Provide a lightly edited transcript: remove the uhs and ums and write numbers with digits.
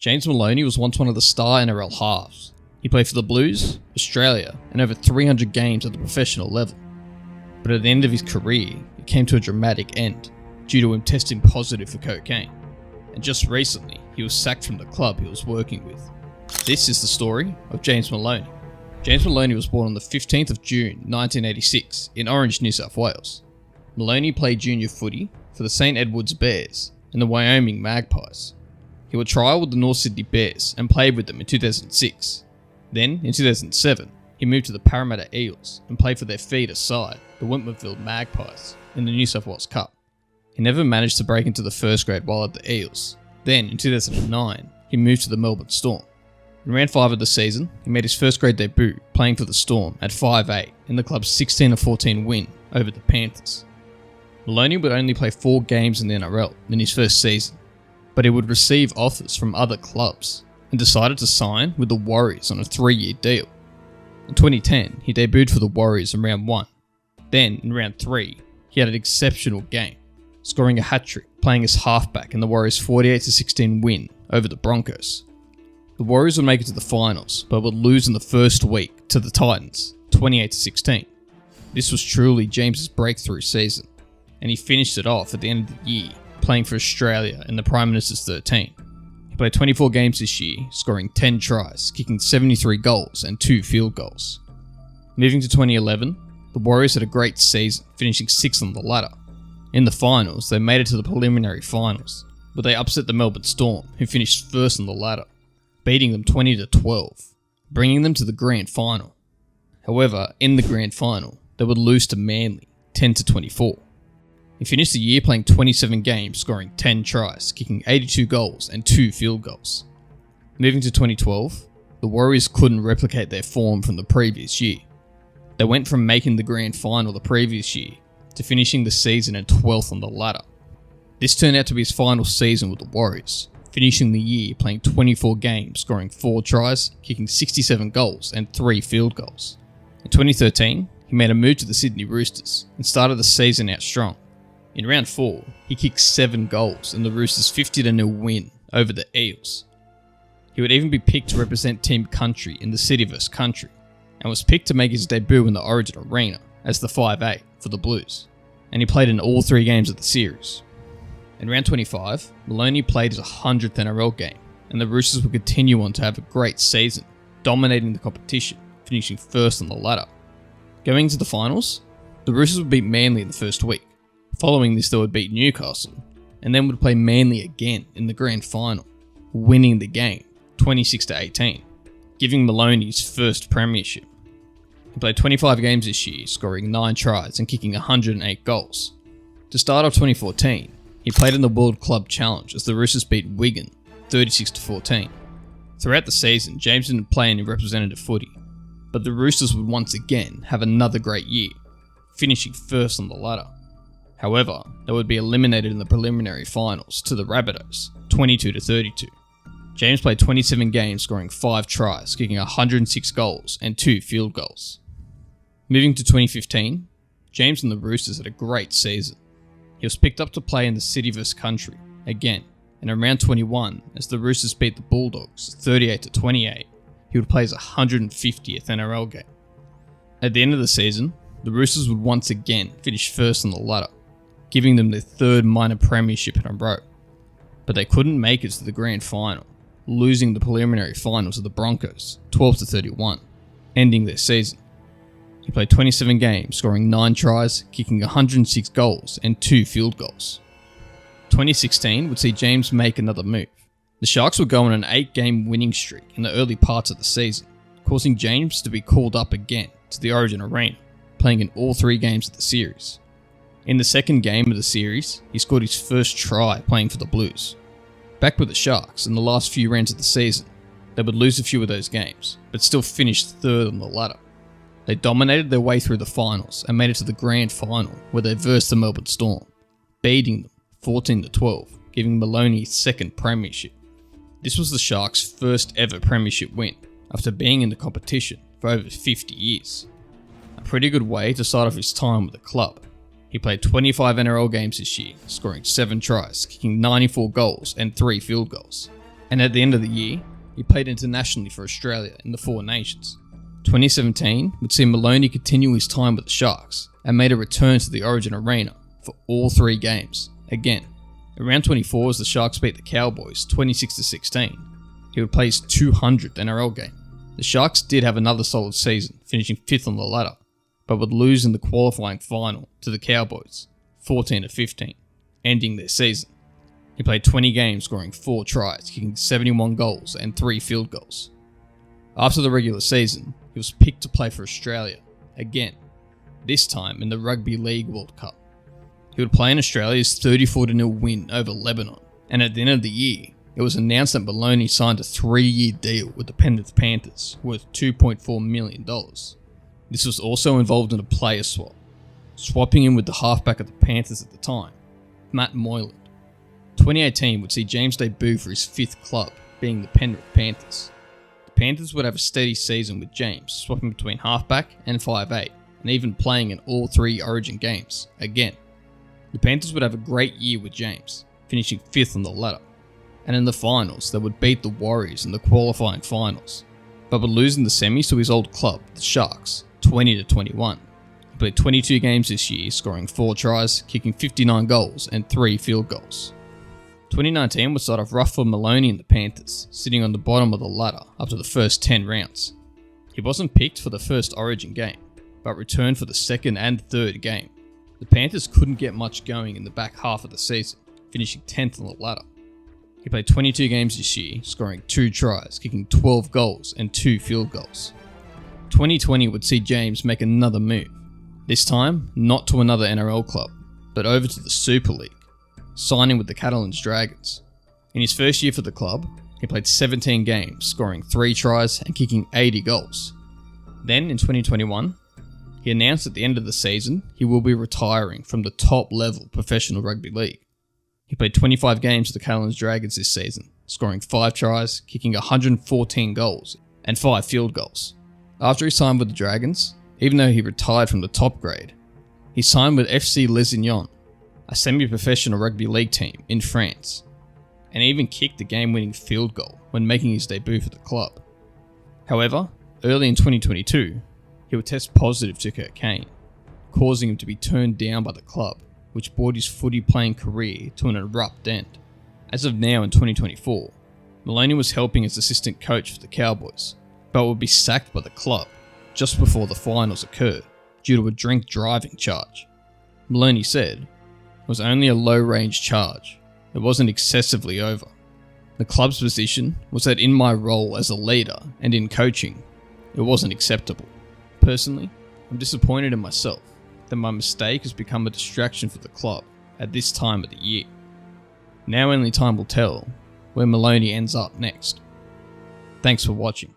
James Maloney was once one of the Star NRL halves. He played for the Blues, Australia, and over 300 games at the professional level. But at the end of his career, it came to a dramatic end due to him testing positive for cocaine. And just recently, he was sacked from the club he was working with. This is the story of James Maloney. James Maloney was born on the 15th of June 1986 in Orange, New South Wales. Maloney played junior footy for the St Edwards Bears and the Wyoming Magpies. He would trial with the North Sydney Bears and played with them in 2006. Then, in 2007, he moved to the Parramatta Eels and played for their feeder side, the Wentworthville Magpies, in the New South Wales Cup. He never managed to break into the first grade while at the Eels. Then, in 2009, he moved to the Melbourne Storm. In round 5 of the season, he made his first grade debut playing for the Storm at 5'8" in the club's 16-14 win over the Panthers. Maloney would only play 4 games in the NRL in his first season, but he would receive offers from other clubs and decided to sign with the Warriors on a 3-year deal. In 2010, he debuted for the Warriors in round 1. Then, in round 3, he had an exceptional game, scoring a hat-trick playing as halfback in the Warriors' 48-16 win over the Broncos. The Warriors would make it to the finals, but would lose in the first week to the Titans, 28-16. This was truly James's breakthrough season, and he finished it off at the end of the year, playing for Australia in the Prime Minister's 13. He played 24 games this year, scoring 10 tries, kicking 73 goals and 2 field goals. Moving to 2011, the Warriors had a great season, finishing 6th on the ladder. In the finals, they made it to the preliminary finals, but they upset the Melbourne Storm, who finished 1st on the ladder, beating them 20-12, bringing them to the grand final. However, in the grand final, they would lose to Manly, 10-24. He finished the year playing 27 games, scoring 10 tries, kicking 82 goals and 2 field goals. Moving to 2012, the Warriors couldn't replicate their form from the previous year. They went from making the grand final the previous year to finishing the season at 12th on the ladder. This turned out to be his final season with the Warriors, finishing the year playing 24 games, scoring 4 tries, kicking 67 goals and 3 field goals. In 2013, he made a move to the Sydney Roosters and started the season out strong. In round 4, he kicked 7 goals in the Roosters' 50-0 win over the Eels. He would even be picked to represent Team Country in the City vs Country, and was picked to make his debut in the Origin Arena as the 5'8" for the Blues, and he played in all 3 games of the series. In round 25, Maloney played his 100th NRL game, and the Roosters would continue on to have a great season, dominating the competition, finishing 1st on the ladder. Going into the finals, the Roosters would beat Manly in the first week. Following this, they would beat Newcastle, and then would play Manly again in the grand final, winning the game 26-18, giving Maloney his first premiership. He played 25 games this year, scoring 9 tries and kicking 108 goals. To start off 2014, he played in the World Club Challenge as the Roosters beat Wigan 36-14. Throughout the season, James didn't play any representative footy, but the Roosters would once again have another great year, finishing 1st on the ladder. However, they would be eliminated in the preliminary finals to the Rabbitohs, 22-32. James played 27 games, scoring 5 tries, kicking 106 goals and 2 field goals. Moving to 2015, James and the Roosters had a great season. He was picked up to play in the City vs Country again, and in round 21, as the Roosters beat the Bulldogs 38-28, he would play his 150th NRL game. At the end of the season, the Roosters would once again finish 1st on the ladder, giving them their 3rd minor premiership in a row. But they couldn't make it to the grand final, losing the preliminary finals to the Broncos 12-31, ending their season. He played 27 games, scoring 9 tries, kicking 106 goals and 2 field goals. 2016 would see James make another move. The Sharks would go on an 8-game winning streak in the early parts of the season, causing James to be called up again to the Origin Arena, playing in all 3 games of the series. In the second game of the series, he scored his first try playing for the Blues. Back with the Sharks in the last few rounds of the season, they would lose a few of those games, but still finished 3rd on the ladder. They dominated their way through the finals and made it to the grand final where they versed the Melbourne Storm, beating them 14-12, giving Maloney his 2nd premiership. This was the Sharks' first ever premiership win after being in the competition for over 50 years. A pretty good way to start off his time with the club. He played 25 NRL games this year, scoring 7 tries, kicking 94 goals and 3 field goals. and at the end of the year, he played internationally for Australia in the Four Nations. 2017 would see Maloney continue his time with the Sharks and made a return to the Origin Arena for all 3 games, again. In round 24 as the Sharks beat the Cowboys 26-16, he would play his 200th NRL game. The Sharks did have another solid season, finishing 5th on the ladder, but would lose in the qualifying final to the Cowboys 14-15, ending their season. He played 20 games, scoring 4 tries, kicking 71 goals and 3 field goals. After the regular season, he was picked to play for Australia, again, this time in the Rugby League World Cup. He would play in Australia's 34-0 win over Lebanon, and at the end of the year, it was announced that Maloney signed a 3-year deal with the Penrith Panthers worth $2.4 million. This was also involved in a player swap, swapping him with the halfback of the Panthers at the time, Matt Moylan. 2018 would see James debut for his 5th club, being the Penrith Panthers. The Panthers would have a steady season with James, swapping between halfback and 5'8", and even playing in all 3 Origin games, again. The Panthers would have a great year with James, finishing 5th on the ladder. And in the finals, they would beat the Warriors in the qualifying finals, but would lose in the semis to his old club, the Sharks, 20-21. He played 22 games this year, scoring 4 tries, kicking 59 goals and 3 field goals. 2019 would start off rough for Maloney and the Panthers, sitting on the bottom of the ladder after the first 10 rounds. He wasn't picked for the first Origin game, but returned for the second and third game. The Panthers couldn't get much going in the back half of the season, finishing 10th on the ladder. He played 22 games this year, scoring 2 tries, kicking 12 goals and 2 field goals. 2020 would see James make another move, this time not to another NRL club, but over to the Super League, signing with the Catalans Dragons. In his first year for the club, he played 17 games, scoring 3 tries and kicking 80 goals. Then in 2021, he announced at the end of the season he will be retiring from the top level professional rugby league. He played 25 games for the Catalans Dragons this season, scoring 5 tries, kicking 114 goals and 5 field goals. After he signed with the Dragons, even though he retired from the top grade, he signed with FC Lesignan, a semi-professional rugby league team in France, and even kicked the game-winning field goal when making his debut for the club. However, early in 2022, he would test positive to cocaine, causing him to be turned down by the club, which brought his footy playing career to an abrupt end. As of now in 2024, Maloney was helping as assistant coach for the Cowboys, but would be sacked by the club just before the finals occurred due to a drink driving charge. Maloney said it was only a low-range charge. It wasn't excessively over. The club's position was that in my role as a leader and in coaching, it wasn't acceptable. Personally, I'm disappointed in myself that my mistake has become a distraction for the club at this time of the year. Now only time will tell where Maloney ends up next. Thanks for watching.